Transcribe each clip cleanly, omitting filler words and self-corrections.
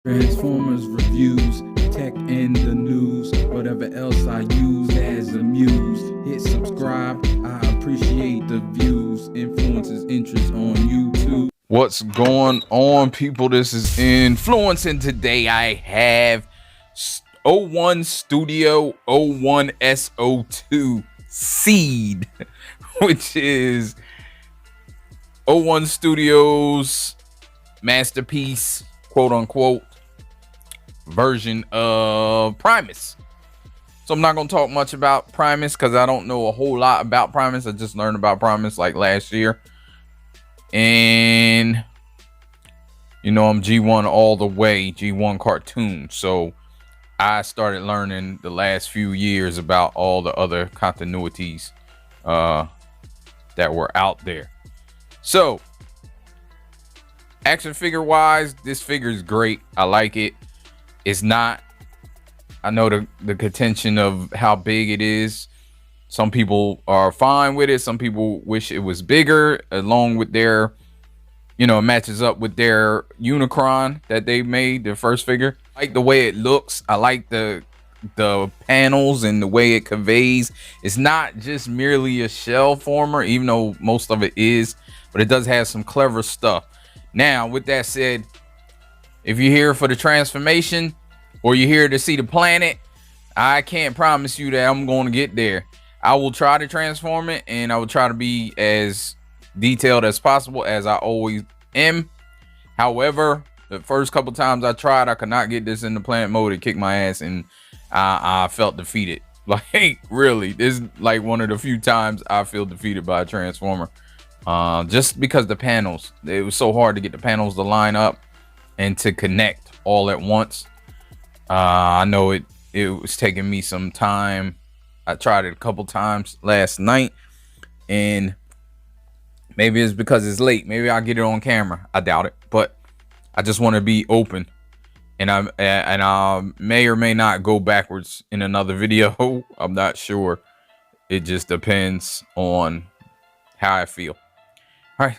Transformers reviews, tech and the news, whatever else I use as a muse. Hit subscribe, I appreciate the views. Influences interest on YouTube. What's going on, people? This is Influence, and today I have LimoStudio 01SO2 Seed, which is LimoStudio's masterpiece, quote unquote, version of Primus. So I'm not going to talk much about Primus because I don't know a whole lot about Primus. I just learned about Primus like last year. And you know, I'm G1 all the way, G1 cartoon. So I started learning the last few years about all the other continuities that were out there. So action figure wise, this figure is great. I like it. It's not, I know the contention of how big it is. Some people are fine with it. Some people wish it was bigger, along with their, you know, it matches up with their Unicron that they made, their first figure. I like the way it looks. I like the panels and the way it conveys. It's not just merely a shell former, even though most of it is, but it does have some clever stuff. Now, with that said, if you're here for the transformation or you're here to see the planet, I can't promise you that I'm going to get there. I will try to transform it, and I will try to be as detailed as possible, as I always am. However, the first couple times I tried, I could not get this in the planet mode. It kicked my ass, and I felt defeated. Like, really, this is like one of the few times I feel defeated by a transformer. Just because the panels, it was so hard to get the panels to line up and to connect all at once. I know it was taking me some time. I tried it a couple times last night, and maybe it's because it's late. Maybe I'll get it on camera. I doubt it, but I just want to be open, and I may or may not go backwards in another video. I'm not sure. It just depends on how I feel. All right,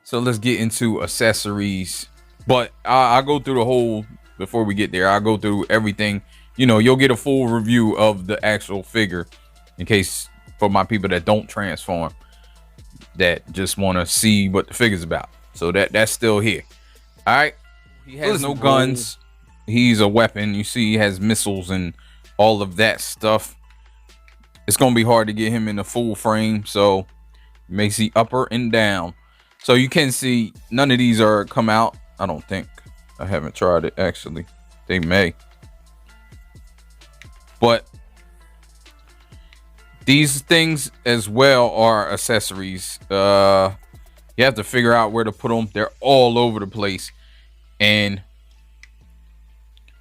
so let's get into accessories. But I'll go through the whole, before we get there, I'll go through everything. You know, you'll get a full review of the actual figure, in case for my people that don't transform, that just want to see what the figure's about. So that's still here. All right, he has no guns. He's a weapon. You see, he has missiles and all of that stuff. It's gonna be hard to get him in the full frame, so you may see upper and down. So you can see none of these are come out. I don't think. I haven't tried it, actually. They may. But these things as well are accessories. You have to figure out where to put them. They're all over the place. And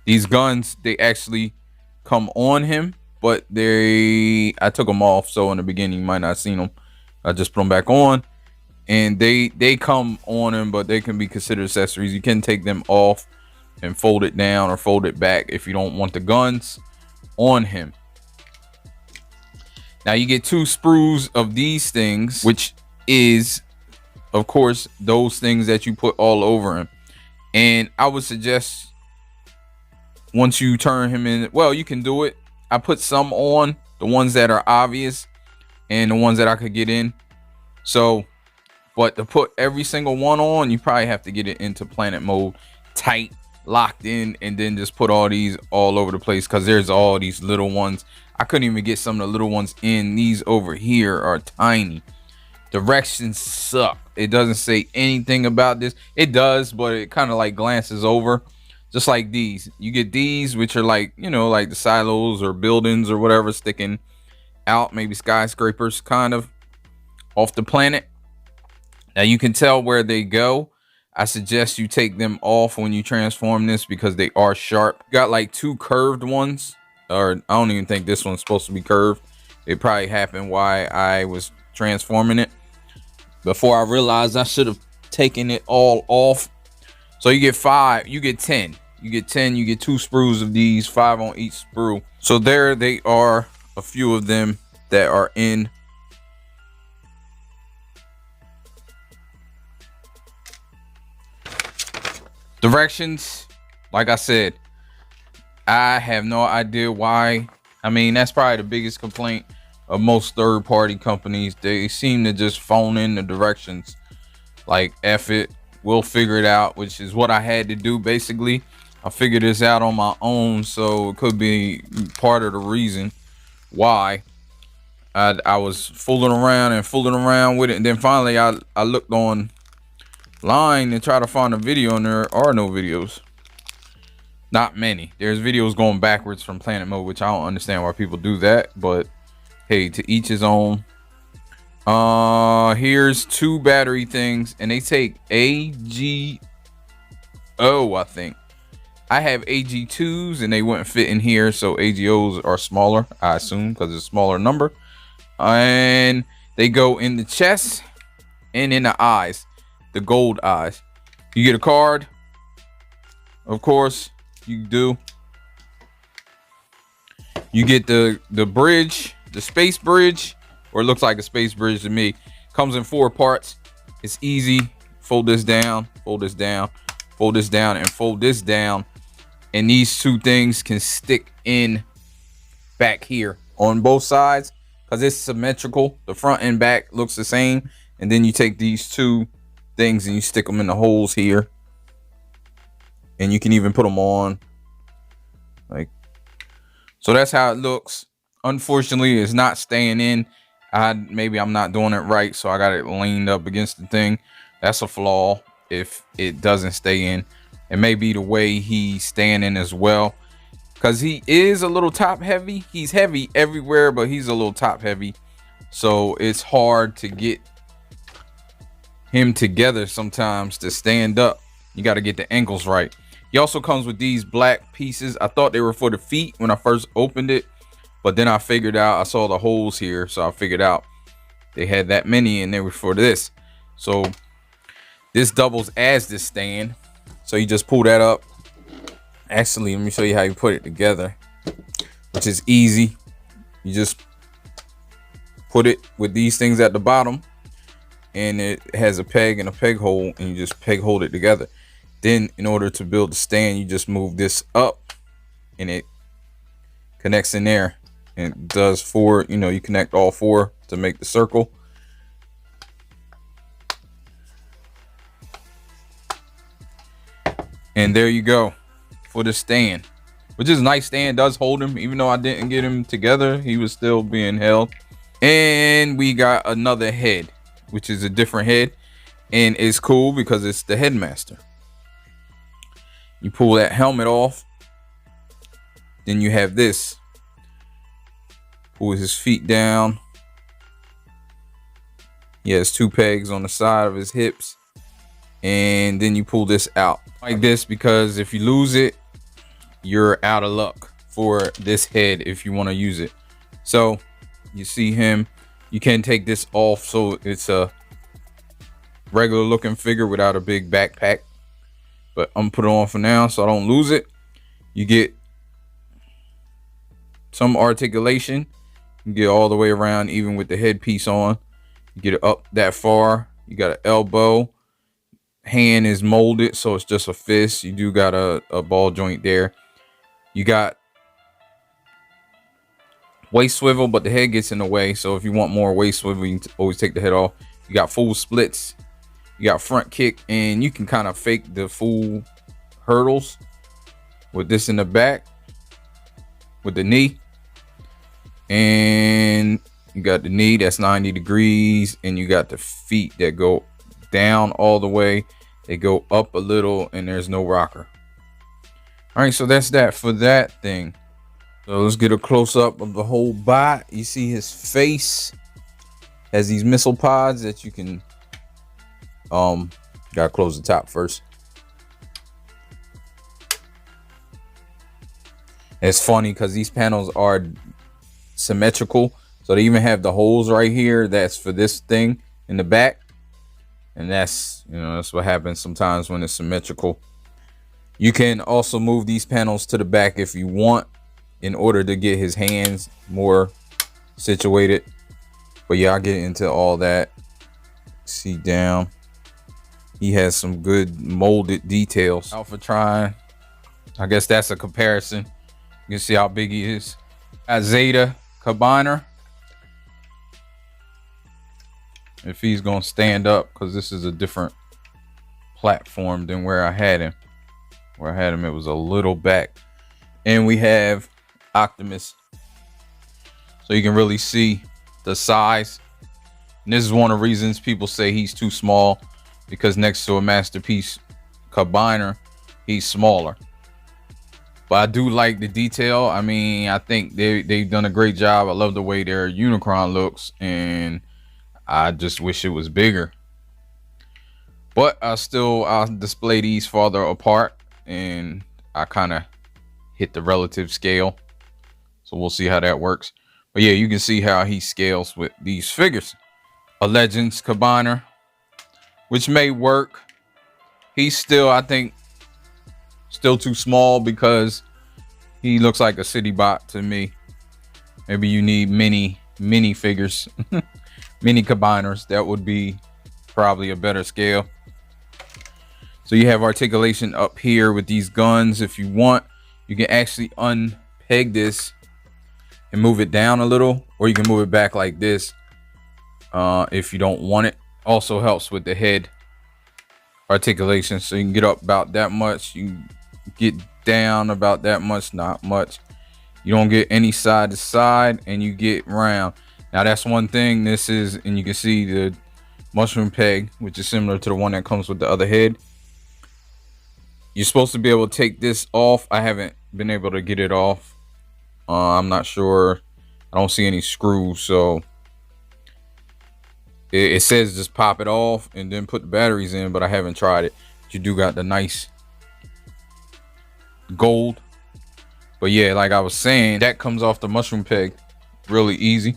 these guns, they actually come on him, but I took them off, so in the beginning you might not have seen them. I just put them back on, and they come on him, but they can be considered accessories. You can take them off and fold it down or fold it back if you don't want the guns on him. Now you get 2 sprues of these things, which is, of course, those things that you put all over him. And I would suggest, once you turn him in, well, you can do it. I put some on, the ones that are obvious and the ones that I could get in. So, but to put every single one on, you probably have to get it into planet mode, tight, locked in, and then just put all these all over the place, because there's all these little ones. I couldn't even get some of the little ones in. These over here are tiny. Directions suck. It doesn't say anything about this. It does, but it kind of like glances over. Just like these, you get these, which are like, you know, like the silos or buildings or whatever sticking out, maybe skyscrapers kind of off the planet. Now you can tell where they go. I suggest you take them off when you transform this, because they are sharp. Got like 2 curved ones, or I don't even think this one's supposed to be curved. It probably happened while I was transforming it, before I realized I should have taken it all off. So you get 5, you get 10, you get 10, you get 2 sprues of these, 5 on each sprue. So there they are, a few of them that are in. Directions, like I said, I have no idea why. I mean, that's probably the biggest complaint of most third-party companies. They seem to just phone in the directions. Like, F it, we'll figure it out, which is what I had to do basically. I figured this out on my own, so it could be part of the reason why I was fooling around with it. And then finally I looked online and tried to find a video, and there are no videos. Not many. There's videos going backwards from planet mode, which I don't understand why people do that, but hey, to each his own. Here's 2 battery things, and they take AGO, I think. I have AG2s and they wouldn't fit in here, so AGOs are smaller, I assume, because it's a smaller number. And they go in the chest and in the eyes, the gold eyes. You get a card, of course, you do. You get the bridge, the space bridge, or it looks like a space bridge to me. Comes in 4 parts. It's easy. Fold this down, fold this down, fold this down, and fold this down. And these 2 things can stick in back here on both sides because it's symmetrical. The front and back looks the same. And then you take these 2 things and you stick them in the holes here. And you can even put them on. Like, so that's how it looks. Unfortunately, it's not staying in. Maybe I'm not doing it right, so I got it leaned up against the thing. That's a flaw if it doesn't stay in. It may be the way he's standing as well, because he is a little top heavy. He's heavy everywhere, but he's a little top heavy, so it's hard to get him together sometimes to stand up. You got to get the ankles right. He also comes with these black pieces. I thought they were for the feet when I first opened it, but then I figured out, I saw the holes here, so I figured out they had that many and they were for this. So this doubles as this stand. So you just pull that up. Actually, let me show you how you put it together, which is easy. You just put it with these things at the bottom, and it has a peg and a peg hole, and you just peg hold it together. Then in order to build the stand, you just move this up and it connects in there, and it does 4, you know, you connect all 4 to make the circle. And there you go for the stand, which is a nice stand. Does hold him, even though I didn't get him together, he was still being held. And we got another head, which is a different head, and it's cool because it's the Headmaster. You pull that helmet off, then you have this. Pull his feet down. He has 2 pegs on the side of his hips, and then you pull this out like this, because if you lose it, you're out of luck for this head if you want to use it. So you see him, you can take this off, so it's a regular looking figure without a big backpack, but I'm gonna put it on for now so I don't lose it. You get some articulation, you get all the way around, even with the headpiece on. You get it up that far. You got an elbow. Hand is molded, so it's just a fist. You do got a ball joint there. You got waist swivel, but the head gets in the way, so if you want more waist swivel, you can always take the head off. You got full splits. You got front kick, and you can kind of fake the full hurdles with this in the back with the knee. And you got the knee that's 90 degrees, and you got the feet that go down all the way. They go up a little, and there's no rocker. All right, so that's that for that thing. So let's get a close-up of the whole bot. You see his face has these missile pods that you can gotta close the top first. It's funny because these panels are symmetrical, so they even have the holes right here that's for this thing in the back. And that's, you know, that's what happens sometimes when it's symmetrical. You can also move these panels to the back if you want, in order to get his hands more situated. But yeah, I'll get into all that. See down, he has some good molded details. Alpha trying I guess that's a comparison. You can see how big he is. Got Zeta combiner. If he's gonna stand up, because this is a different platform than where I had him. Where I had him, it was a little back. And we have Optimus. So you can really see the size. And this is one of the reasons people say he's too small, because next to a Masterpiece combiner, he's smaller. But I do like the detail. I mean, I think they've done a great job. I love the way their Unicron looks, and I just wish it was bigger. But I'll display these farther apart, and I kind of hit the relative scale. So we'll see how that works. But yeah, you can see how he scales with these figures. A Legends combiner, which may work. He's still, I think, still too small because he looks like a city bot to me. Maybe you need mini figures, mini combiners. That would be probably a better scale. So you have articulation up here with these guns. If you want, you can actually unpeg this and move it down a little, or you can move it back like this if you don't want it. Also helps with the head articulation, so you can get up about that much, you can get down about that much, not much. You don't get any side to side, and you get round. Now that's one thing. This is, and you can see the mushroom peg, which is similar to the one that comes with the other head. You're supposed to be able to take this off. I haven't been able to get it off. I'm not sure. I don't see any screws, so it says just pop it off and then put the batteries in, but I haven't tried it. But you do got the nice gold. But yeah, like I was saying, that comes off the mushroom peg really easy.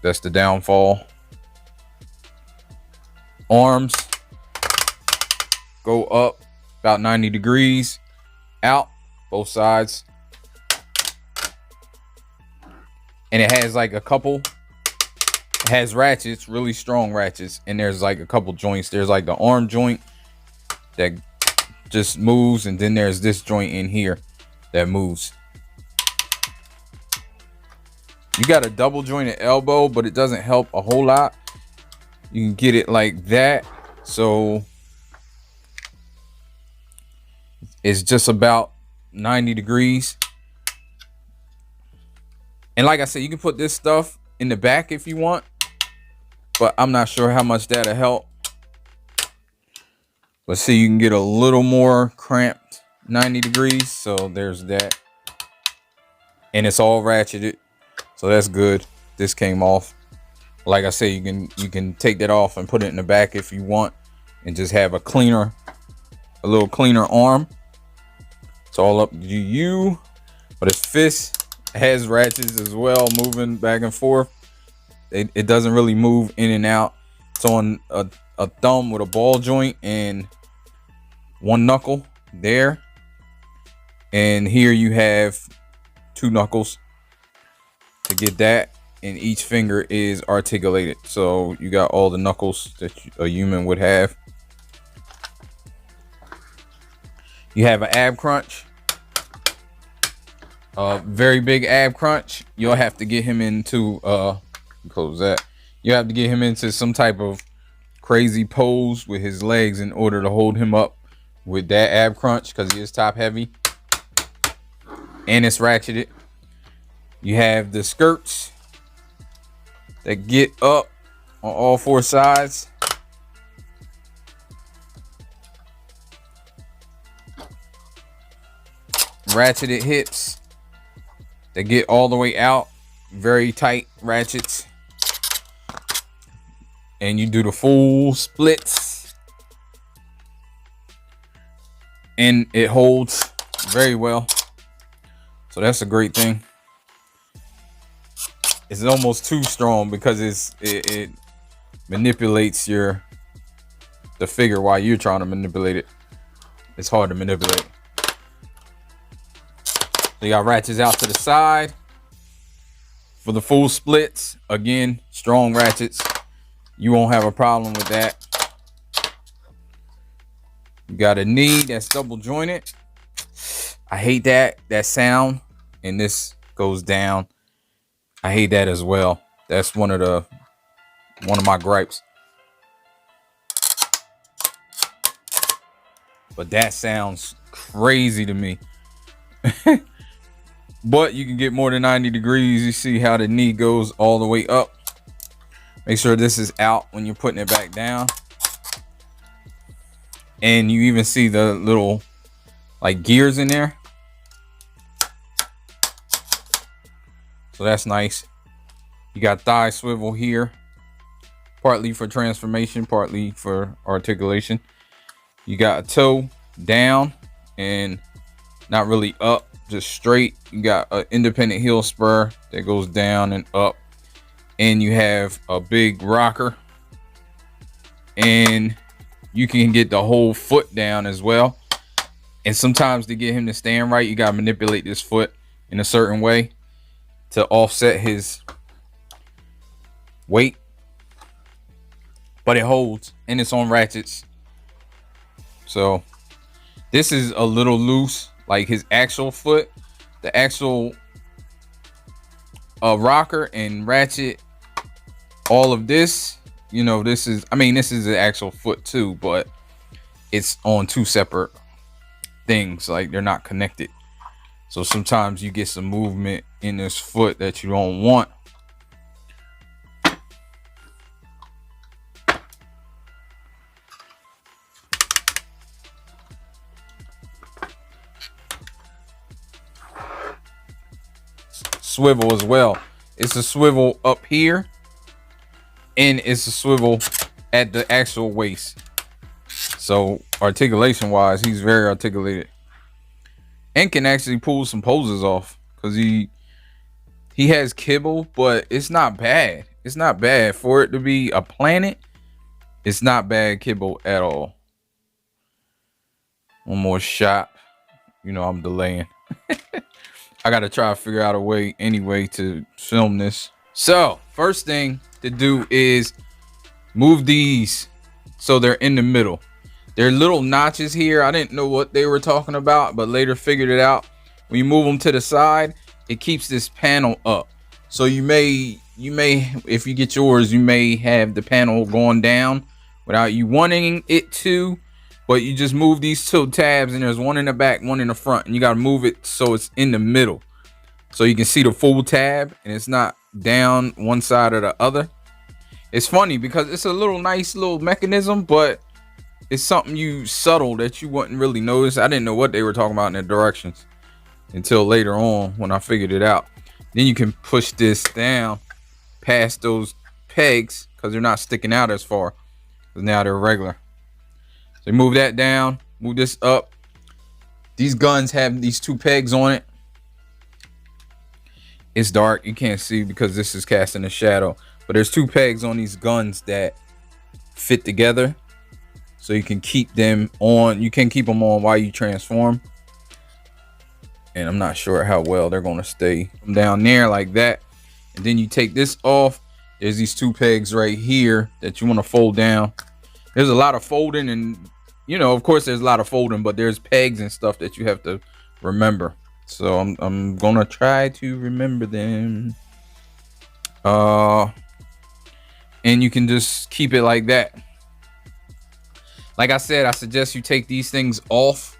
That's the downfall. Arms go up about 90 degrees, out both sides. And it has like a couple, it has ratchets, really strong ratchets, and there's like a couple joints. There's like the arm joint that just moves, and then there's this joint in here that moves. You got a double jointed elbow, but it doesn't help a whole lot. You can get it like that, so it's just about 90 degrees. And like I said, you can put this stuff in the back if you want, but I'm not sure how much that'll help. But see, you can get a little more cramped 90 degrees. So there's that. And it's all ratcheted, so that's good. This came off. Like I said, you can take that off and put it in the back if you want, and just have a little cleaner arm. It's all up to you. But his fist has ratchets as well, moving back and forth. It doesn't really move in and out. It's on a thumb with a ball joint and one knuckle there, and here you have two knuckles to get that, and each finger is articulated, so you got all the knuckles that a human would have. You have an ab crunch, a very big ab crunch. You'll have to get him into close that. You have to get him into some type of crazy pose with his legs in order to hold him up with that ab crunch, because he is top heavy and it's ratcheted. You have the skirts that get up on all four sides. Ratcheted hips that get all the way out, very tight ratchets. And you do the full splits, and it holds very well, so that's a great thing. It's almost too strong because it manipulates the figure while you're trying to manipulate it. It's hard to manipulate. So you got ratchets out to the side for the full splits. Again, strong ratchets. You won't have a problem with that. You got a knee that's double jointed. I hate that sound, and this goes down. I hate that as well. That's one of my gripes. But that sounds crazy to me. But you can get more than 90 degrees. You see how the knee goes all the way up. Make sure this is out when you're putting it back down. And you even see the little like gears in there. So that's nice. You got thigh swivel here, partly for transformation, partly for articulation. You got a toe down and not really up, just straight. You got an independent heel spur that goes down and up, and you have a big rocker, and you can get the whole foot down as well. And sometimes to get him to stand right, you got to manipulate this foot in a certain way to offset his weight, but it holds and it's on ratchets. So this is a little loose, like his actual foot, the actual rocker and ratchet, all of this, you know, this is, I mean, this is the actual foot too, but it's on two separate things, like they're not connected. So sometimes you get some movement in this foot that you don't want. Swivel as well. It's a swivel up here, and it's a swivel at the actual waist. So articulation wise, he's very articulated and can actually pull some poses off, because he has kibble, but it's not bad. It's not bad for it to be a planet. It's not bad kibble at all. One more shot. You know, I'm delaying. I gotta try to figure out a way anyway to film this. So first thing to do is move these so they're in the middle. There are little notches here. I didn't know what they were talking about, but later figured it out. When you move them to the side, it keeps this panel up. So you may, if you get yours, you may have the panel going down without you wanting it to, but you just move these two tabs, and there's one in the back, one in the front, and you got to move it so it's in the middle, so you can see the full tab and it's not down one side or the other. It's funny because it's a little nice little mechanism, but it's something you subtle that you wouldn't really notice. I didn't know what they were talking about in the directions until later on when I figured it out. Then you can push this down past those pegs because they're not sticking out as far, because now they're regular. So move that down, move this up. These guns have these two pegs on it. It's dark, you can't see because this is casting a shadow, but there's two pegs on these guns that fit together, so you can keep them on. You can keep them on while you transform. And I'm not sure how well they're going to stay down there like that. And then you take this off. There's these two pegs right here that you want to fold down. There's a lot of folding, and you know, of course there's a lot of folding, but there's pegs and stuff that you have to remember. So I'm gonna try to remember them. And you can just keep it like that. Like I said, I suggest you take these things off.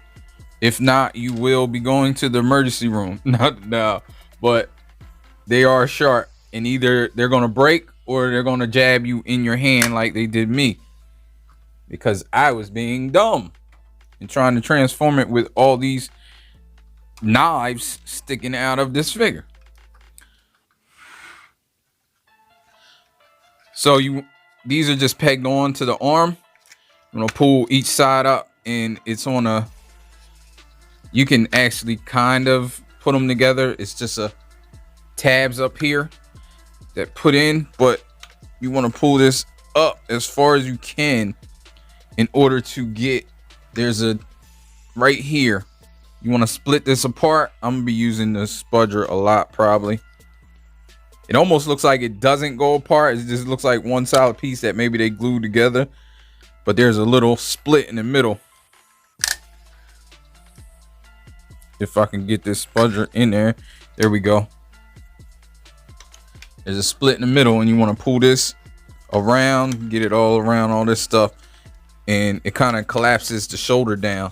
If not, you will be going to the emergency room. No, but they are sharp, and either they're gonna break or they're gonna jab you in your hand like they did me, because I was being dumb and trying to transform it with all these knives sticking out of this figure. So these are just pegged on to the arm. I'm gonna pull each side up, and it's on a, you can actually kind of put them together. It's just a tabs up here that put in, but you want to pull this up as far as you can in order to get, there's a right here, you want to split this apart. I'm gonna be using the spudger a lot probably. It almost looks like it doesn't go apart. It just looks like one solid piece that maybe they glued together, but there's a little split in the middle. if I can get this spudger in there. There we go. There's a split in the middle, and you want to pull this around, get it all around all this stuff, and it kind of collapses the shoulder down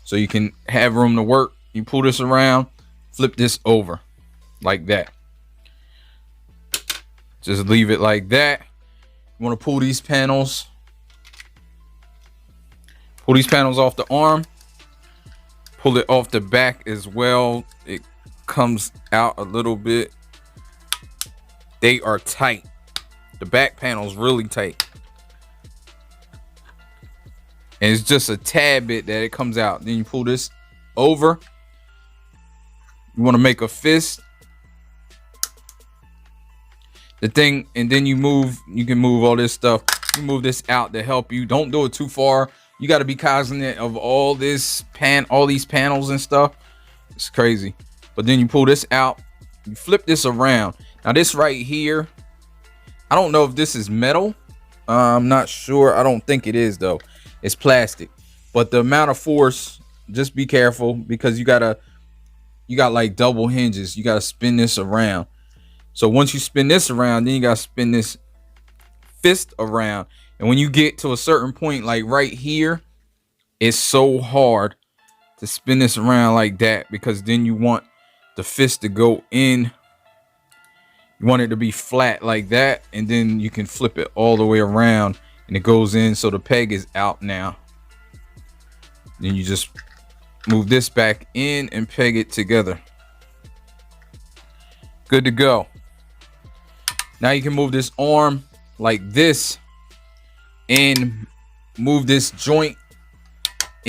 so you can have room to work. You pull this around, flip this over like that. Just leave it like that. You want to pull these panels off the arm, pull it off the back as well. It comes out a little bit. They are tight. The back panel's really tight, and it's just a tad bit that it comes out. Then you pull this over. You want to make a fist. The thing, and then you can move all this stuff. You move this out to help you. Don't do it too far. You got to be cognizant of all these panels and stuff. It's crazy. But then you pull this out. You flip this around. Now this right here, I don't know if this is metal. I'm not sure. I don't think it is though. It's plastic. But the amount of force, just be careful, because you got like double hinges. You got to spin this around. So once you spin this around, then you got to spin this fist around. And when you get to a certain point, like right here, it's so hard to spin this around like that, because then you want the fist to go in. You want it to be flat like that, and then you can flip it all the way around and it goes in, so the peg is out now. Then you just move this back in and peg it together. Good to go. Now you can move this arm like this and move this joint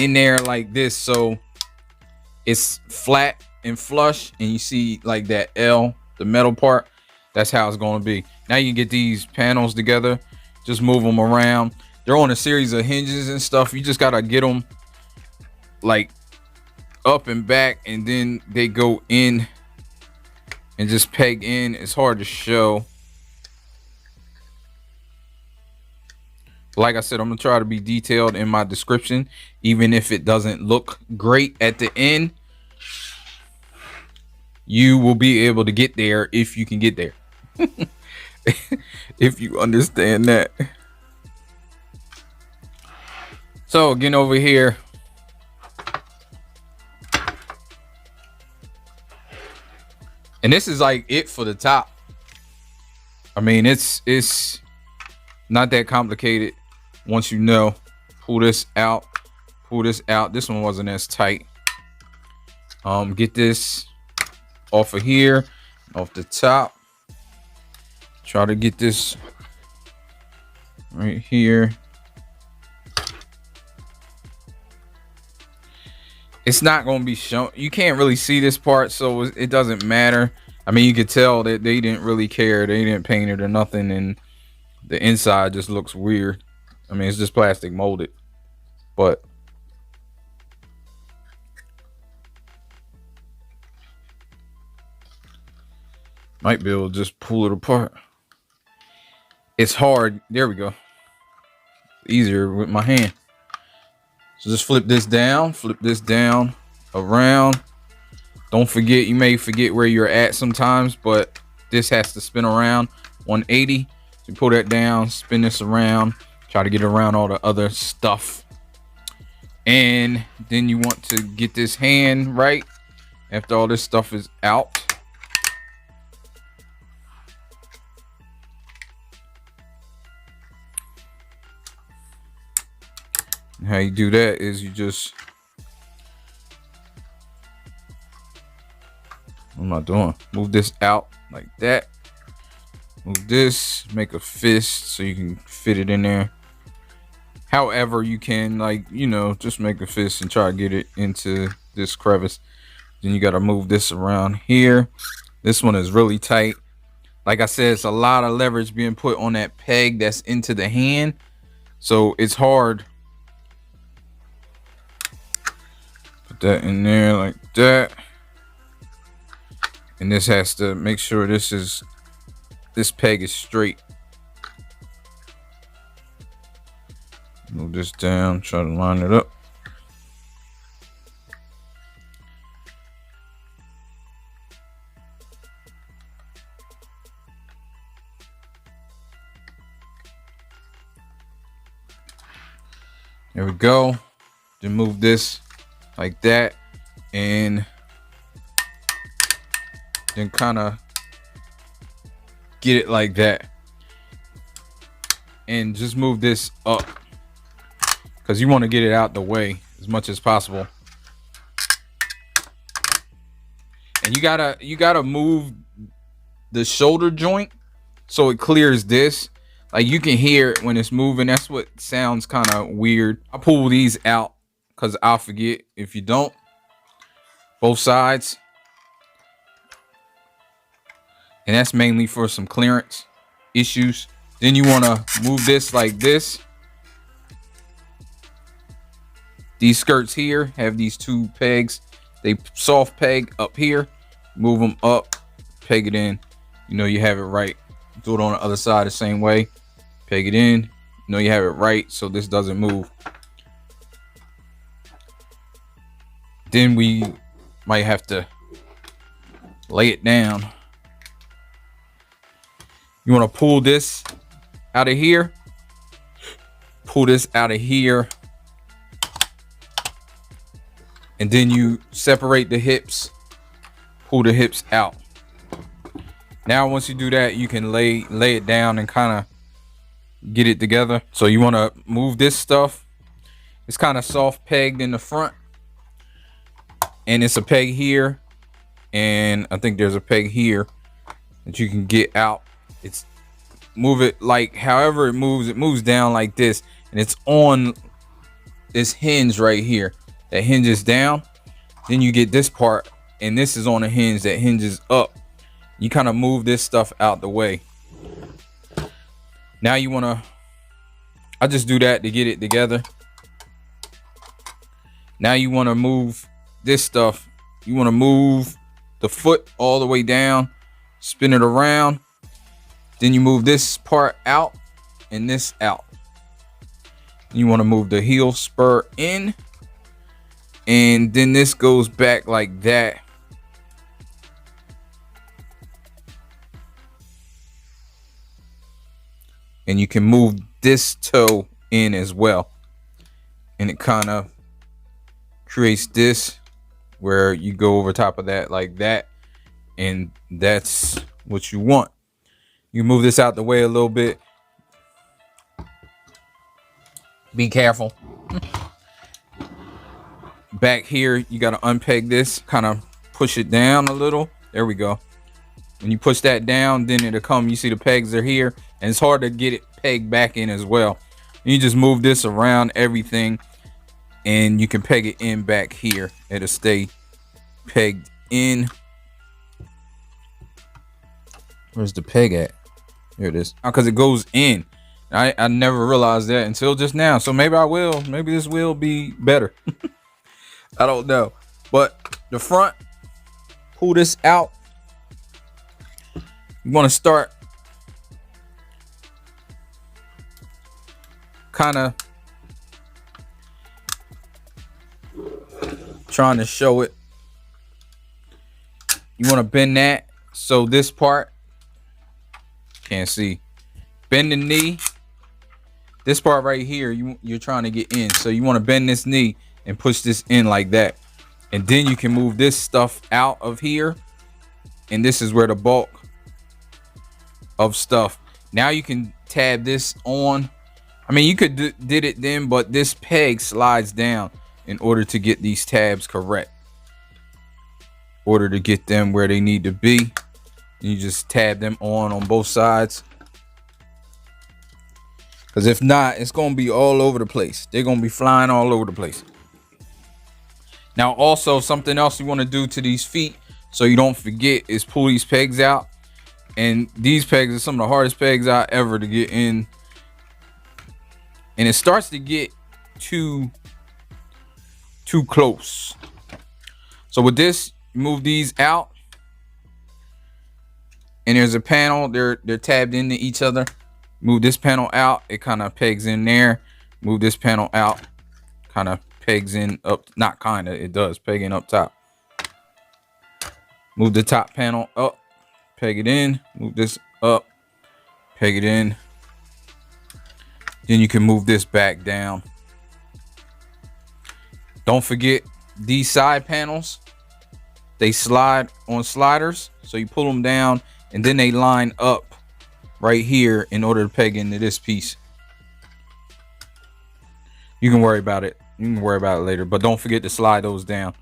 in there like this, so it's flat and flush, and you see like that L, the metal part. That's how it's going to be. Now you can get these panels together. Just move them around. They're on a series of hinges and stuff. You just got to get them like up and back, and then they go in and just peg in. It's hard to show. Like I said, I'm going to try to be detailed in my description, even if it doesn't look great at the end. You will be able to get there if you can get there. If you understand that. So again, over here, and this is like it for the top. I mean, it's not that complicated once you know. Pull this out, pull this out. This one wasn't as tight. Get this off of here, off the top. Try to get this right here. It's not going to be shown. You can't really see this part, so it doesn't matter. I mean, you could tell that they didn't really care. They didn't paint it or nothing, and the inside just looks weird. I mean, it's just plastic molded, but might be able to just pull it apart. It's hard. There we go. Easier with my hand. So just flip this down around. Don't forget, you may forget where you're at sometimes, but this has to spin around 180. So pull that down, spin this around, try to get around all the other stuff. And then you want to get this hand right after all this stuff is out. How you do that is you just, what am I doing? Move this out like that. Move this, make a fist so you can fit it in there. However you can, like, you know, just make a fist and try to get it into this crevice. Then you got to move this around here. This one is really tight. Like I said, it's a lot of leverage being put on that peg that's into the hand. So it's hard. Put that in there like that. And this has to make sure this peg is straight. Move this down, try to line it up. There we go. Then move this like that, and then kind of get it like that, and just move this up because you want to get it out the way as much as possible. And you gotta move the shoulder joint so it clears this. Like you can hear it when it's moving. That's what sounds kind of weird. I pull these out because I'll forget if you don't. Both sides. And that's mainly for some clearance issues. Then you want to move this like this. These skirts here have these two pegs. They soft peg up here. Move them up. Peg it in. You know you have it right. Do it on the other side the same way. Peg it in. You know you have it right so this doesn't move. Then we might have to lay it down. You want to pull this out of here. Pull this out of here. And then you separate the hips. Pull the hips out. Now once you do that, you can lay it down and kind of get it together. So you want to move this stuff. It's kind of soft pegged in the front. And it's a peg here. And I think there's a peg here that you can get out. It's move it like however it moves down like this, and it's on this hinge right here that hinges down. Then you get this part, and this is on a hinge that hinges up. You kind of move this stuff out the way. Now you want to, I just do that to get it together. Now you want to move this stuff. You want to move the foot all the way down, spin it around. Then you move this part out and this out. You want to move the heel spur in. And then this goes back like that. And you can move this toe in as well. And it kind of creates this where you go over top of that like that. And that's what you want. You move this out the way a little bit. Be careful. Back here, you got to unpeg this. Kind of push it down a little. There we go. When you push that down, then it'll come. You see the pegs are here. And it's hard to get it pegged back in as well. You just move this around everything. And you can peg it in back here. It'll stay pegged in. Where's the peg at? Here it is. Because it goes in. I never realized that until just now. So maybe I will. Maybe this will be better. I don't know. But the front, pull this out. You want to start kind of trying to show it. You want to bend that. So this part, can't see. Bend the knee. This part right here, you're trying to get in. So you want to bend this knee and push this in like that. And then you can move this stuff out of here. And this is where the bulk of stuff. Now you can tab this on. I mean, you could did it then, but this peg slides down in order to get these tabs correct. In order to get them where they need to be. You just tab them on both sides. Because if not, it's going to be all over the place. They're going to be flying all over the place. Now, also, something else you want to do to these feet so you don't forget is pull these pegs out. And these pegs are some of the hardest pegs I ever to get in. And it starts to get too close. So with this, move these out. And there's a panel. They're tabbed into each other. Move this panel out. It kind of pegs in there. Move this panel out. Kind of pegs in up. Not kind of. It does. Peg in up top. Move the top panel up. Peg it in. Move this up. Peg it in. Then you can move this back down. Don't forget these side panels. They slide on sliders, so you pull them down and then they line up right here in order to peg into this piece. You can worry about it. You can worry about it later, but don't forget to slide those down.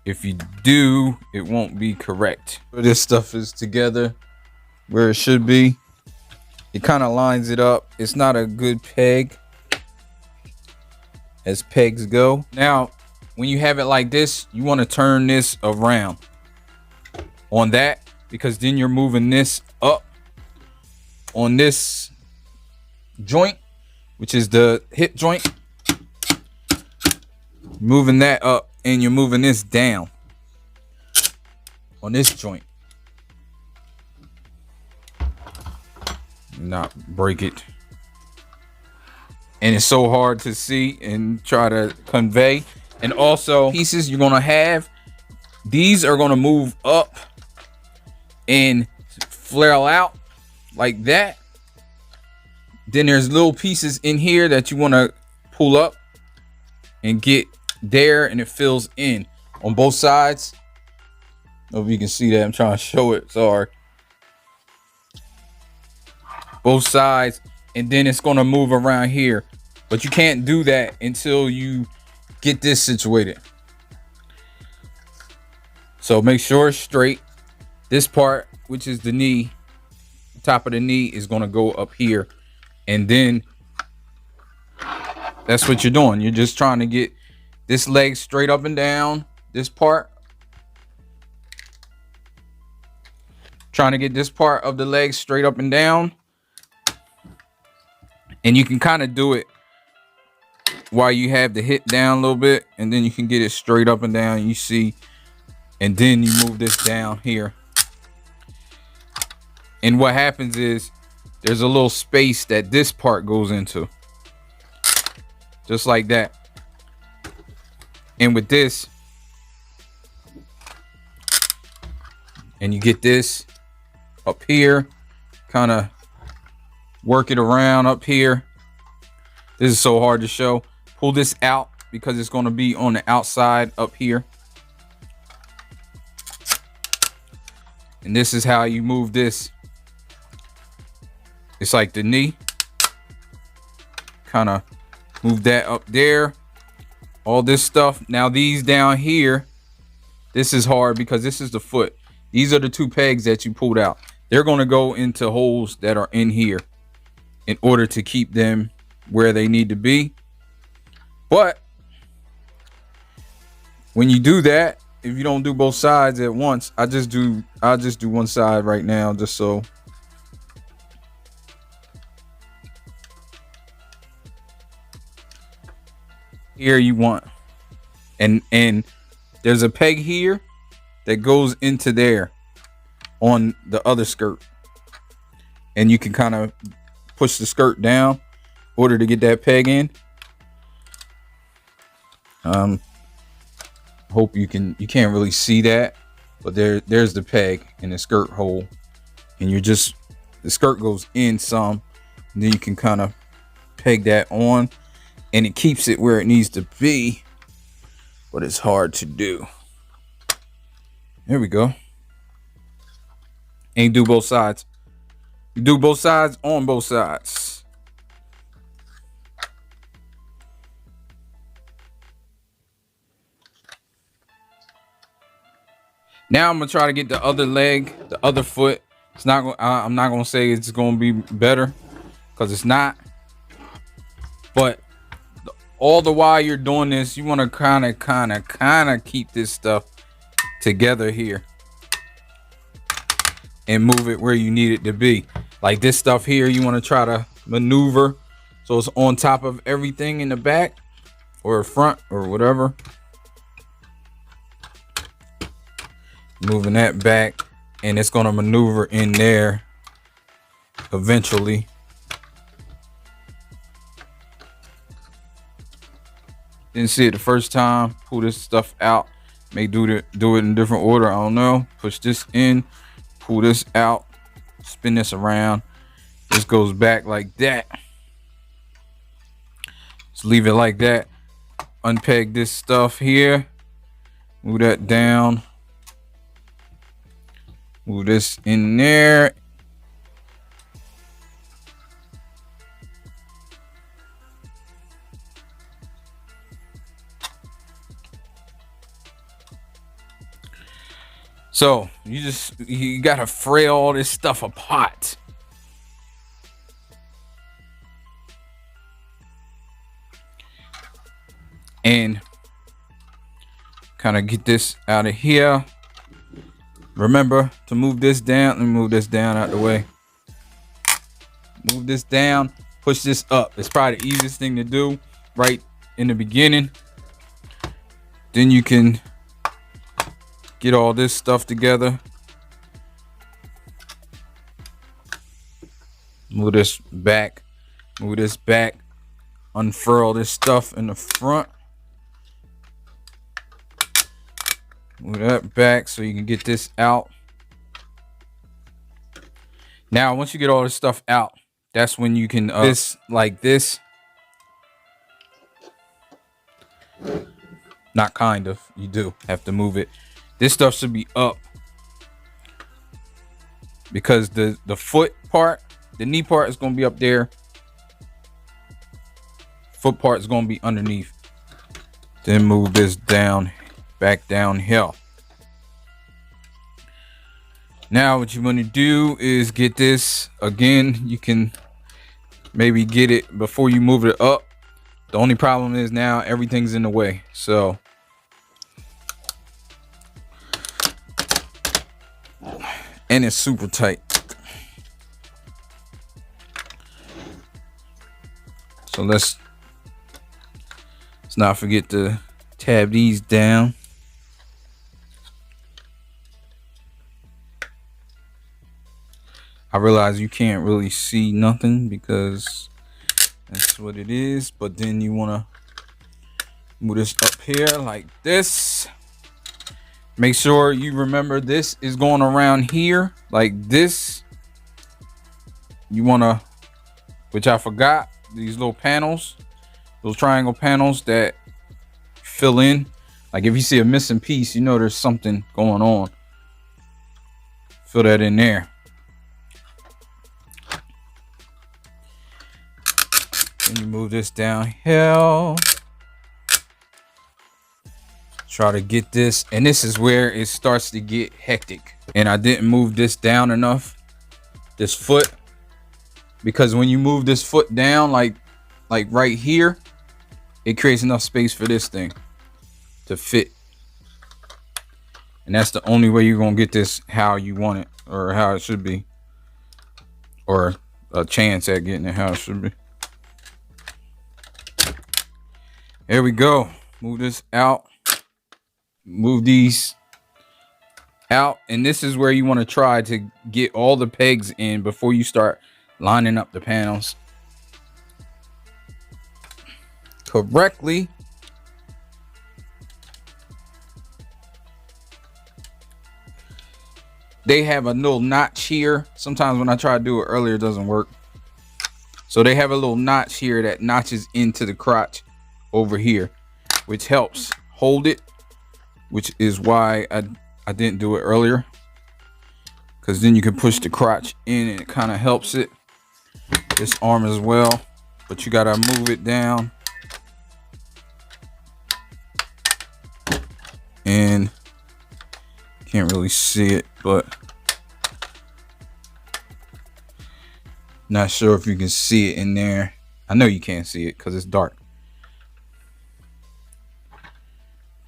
If you do, it won't be correct. This stuff is together where it should be. It kind of lines it up. It's not a good peg as pegs go. Now, when you have it like this, you want to turn this around on that, because then you're moving this up on this joint, which is the hip joint. Moving that up, and you're moving this down on this joint. Not break it. And it's so hard to see and try to convey. And also, pieces you're gonna have, these are gonna move up and flail out like that. Then there's little pieces in here that you want to pull up and get there, and it fills in on both sides. I don't know if you can see that. I'm trying to show it. Sorry. Both sides, and then it's going to move around here, but you can't do that until you get this situated. So make sure it's straight. This part, which is the knee, the top of the knee, is going to go up here, and then that's what you're doing. You're just trying to get this leg straight up and down, this part, trying to get this part of the leg straight up and down. And you can kind of do it while you have the hip down a little bit, and then you can get it straight up and down, you see, and then you move this down here. And what happens is there's a little space that this part goes into, just like that. And with this, and you get this up here, kind of work it around up here. This is so hard to show. Pull this out because it's going to be on the outside up here. And this is how you move this. It's like the knee. Kind of move that up there. All this stuff. Now these down here, this is hard because this is the foot. These are the two pegs that you pulled out. They're going to go into holes that are in here in order to keep them where they need to be. But when you do that, if you don't do both sides at once, I'll just do one side right now, just so. Here you want, and there's a peg here that goes into there on the other skirt, and you can kind of push the skirt down in order to get that peg in. Hope you can't really see that, but there's the peg in the skirt hole, and the skirt goes in some, and then you can kind of peg that on, and it keeps it where it needs to be, but it's hard to do. There we go. And you do both sides. You do both sides on both sides. Now I'm gonna try to get the other leg, the other foot. It's not. I'm not gonna say it's gonna be better, because it's not. But all the while you're doing this, you want to kind of keep this stuff together here and move it where you need it to be. Like this stuff here, you want to try to maneuver so it's on top of everything in the back or front or whatever. Moving that back, and it's going to maneuver in there eventually. Didn't see it the first time. Pull this stuff out. May do it in different order. I don't know. Push this in. Pull this out. Spin this around. This goes back like that. Just leave it like that unpeg this stuff here. Move that down. Move this in there. So you gotta fray all this stuff apart. And kind of get this out of here. Remember to move this down. Let me move this down out the way. Move this down, push this up. It's probably the easiest thing to do right in the beginning. Then you can get all this stuff together. Move this back. Move this back. Unfurl this stuff in the front. Move that back so you can get this out. Now, once you get all this stuff out, that's when you can this like this. Not kind of. You do have to move it. This stuff should be up because the foot part, the knee part is going to be up there. Foot part is going to be underneath. Then move this down, back downhill. Now what you want to do is get this again. You can maybe get it before you move it up. The only problem is now everything's in the way. So and it's super tight. So let's not forget to tab these down. I realize you can't really see nothing because that's what it is, but then you want to move this up here like this. Make sure you remember this is going around here like this. You want to, which I forgot, these little panels, those triangle panels that fill in. Like if you see a missing piece, you know there's something going on. Fill that in there. Then you move this downhill. Try to get this, and this is where it starts to get hectic. And I didn't move this down enough, this foot, because when you move this foot down like right here, it creates enough space for this thing to fit. And that's the only way you're gonna get this how you want it, or how it should be, or a chance at getting it how it should be. There we go. Move this out. Move these out, and this is where you want to try to get all the pegs in before you start lining up the panels correctly. They have a little notch here. Sometimes when I try to do it earlier, it doesn't work. So they have a little notch here that notches into the crotch over here, which helps hold it, which is why I didn't do it earlier, because then you can push the crotch in and it kind of helps it. This arm as well, but you gotta move it down. And can't really see it, but not sure if you can see it in there. I know you can't see it because it's dark.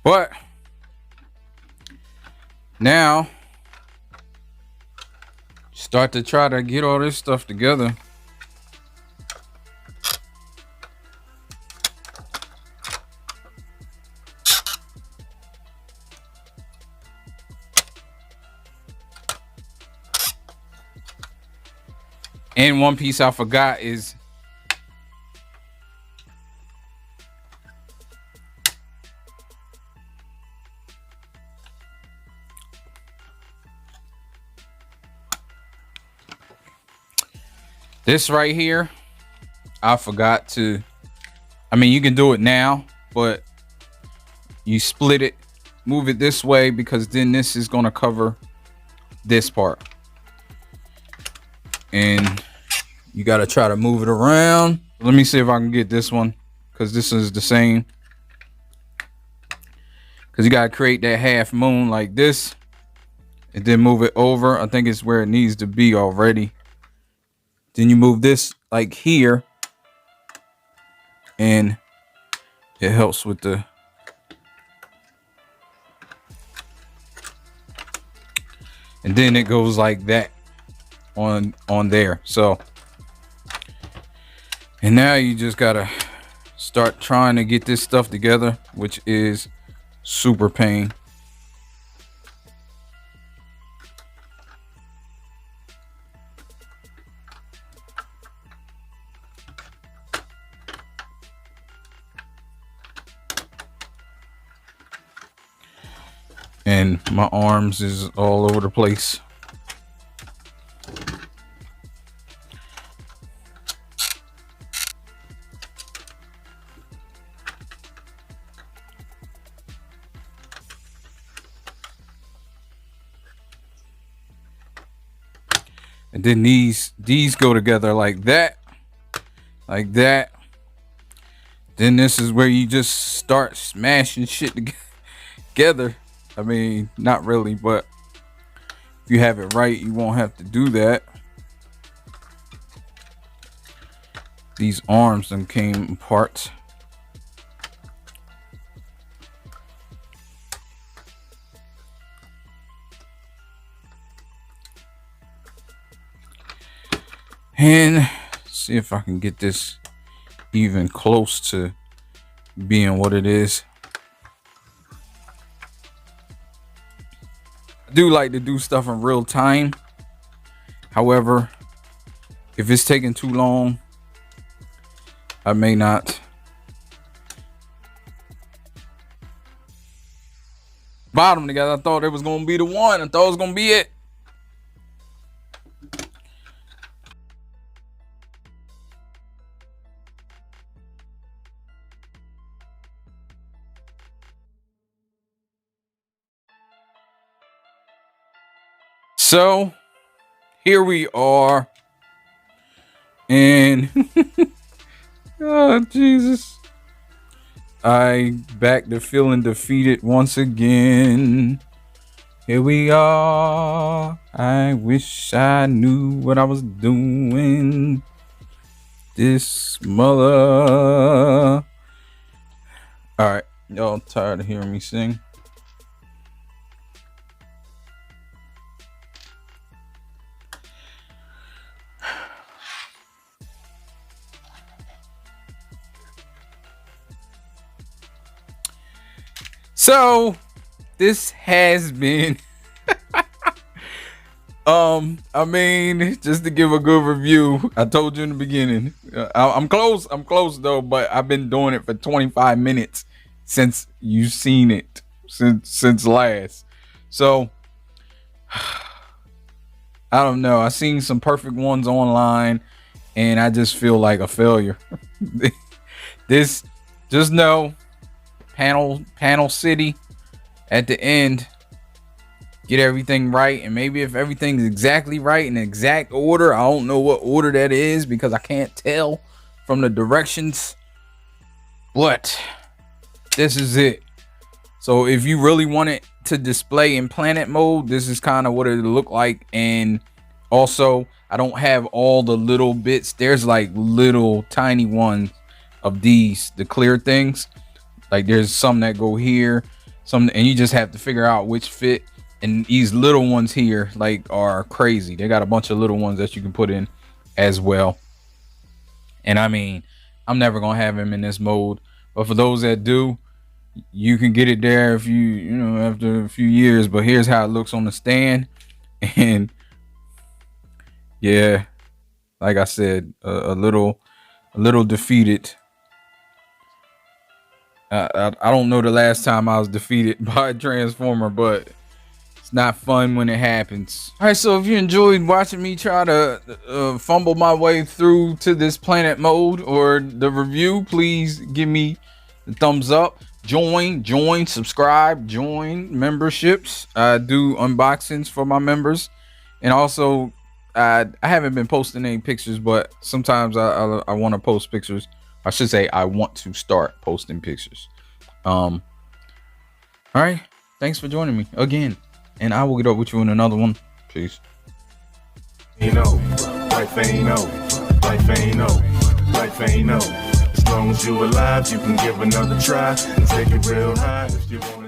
But now start to try to get all this stuff together. And one piece I forgot is this right here. I forgot to, I mean, you can do it now, but you split it, move it this way, because then this is going to cover this part, and you got to try to move it around. Let me see if I can get this one, because this is the same, because you got to create that half moon like this and then move it over. I think it's where it needs to be already. Then you move this like here, and it helps with the, and then it goes like that on there. So, and now you just gotta start trying to get this stuff together, which is super pain. And my arms is all over the place. And then these go together like that, like that. Then this is where you just start smashing shit together. I mean, not really, but if you have it right, you won't have to do that. These arms then came apart. And see if I can get this even close to being what it is. I do like to do stuff in real time. However, if it's taking too long, I may not. Bottom together. I thought it was gonna be the one. I thought it was gonna be it. So here we are, and oh Jesus, I back to feeling defeated once again. Here we are. I wish I knew what I was doing. This mother. All right, y'all tired of hearing me sing? So this has been I mean, just to give a good review, I told you in the beginning, I'm close though, but I've been doing it for 25 minutes since you've seen it, since last. So I don't know, I seen some perfect ones online and I just feel like a failure. This, just know, panel city at the end, get everything right, and maybe if everything's exactly right in exact order, I don't know what order that is because I can't tell from the directions, but this is it. So if you really want it to display in planet mode, this is kind of what it'll look like. And also, I don't have all the little bits. There's like little tiny ones of these, the clear things. Like there's some that go here, some, and you just have to figure out which fit. And these little ones here like are crazy. They got a bunch of little ones that you can put in as well. And I mean, I'm never gonna have him in this mode, but for those that do, you can get it there if you know, after a few years. But here's how it looks on the stand. And yeah, like I said, a little defeated. I don't know the last time I was defeated by a transformer, but it's not fun when it happens. All right, so if you enjoyed watching me try to fumble my way through to this planet mode or the review, please give me the thumbs up. join, subscribe, join memberships. I do unboxings for my members, and also I haven't been posting any pictures, but sometimes I want to post pictures. I should say I want to start posting pictures. All right, thanks for joining me again, and I will get up with you in another one. Peace. You know, life ain't over, life ain't over, life ain't over. As long as you alive, you can give another try and take it real high if you want.